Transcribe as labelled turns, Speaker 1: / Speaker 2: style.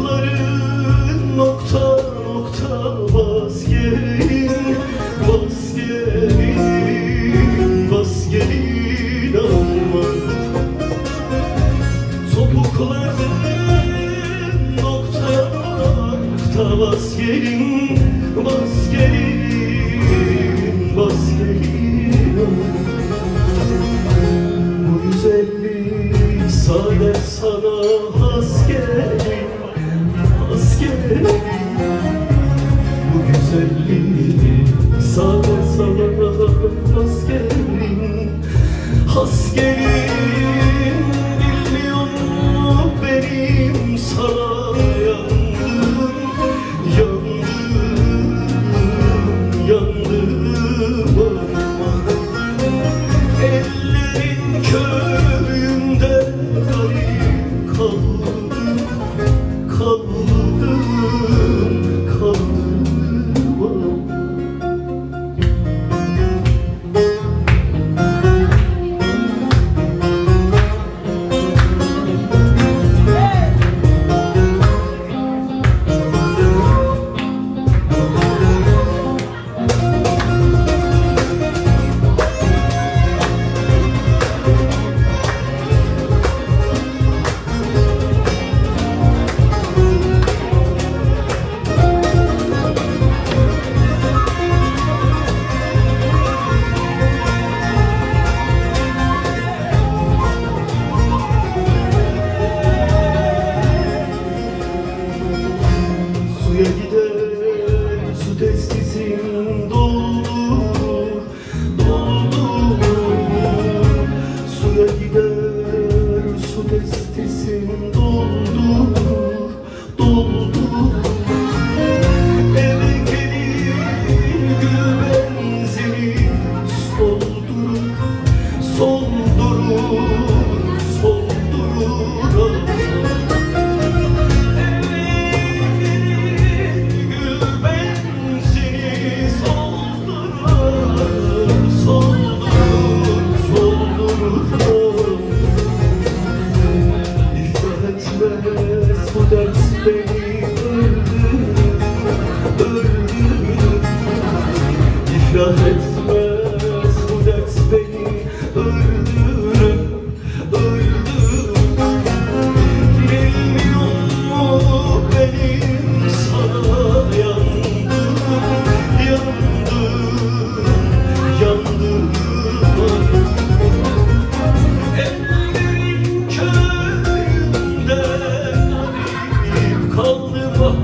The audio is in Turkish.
Speaker 1: Çocukların nokta nokta bas gelin, bas gelin, bas gelin aman. Topukların nokta nokta bas gelin, bas gelin, bas gelin aman. Bu güzellik sade sana has gelin, has gelin. Bu güzellik sade sana has gelin, has gelin. Bilmiyor mu benim sana yandım, yandım, yandım aman. Ellerin köyünde garip kaldım, kaldım, kaldım. Suya gider su testisin doldur, doldur. Suya gider su testisin doldur, doldur. Eve gelir gül benzini soldurur, soldurur, soldurur. Bu dert beni öldürür, öldürür. İflah etmez bu dert beni öldürür, öldürür. Bilmiyor mu benim sana yandım, yandım, yandım. Ellerin köyünde kaldım.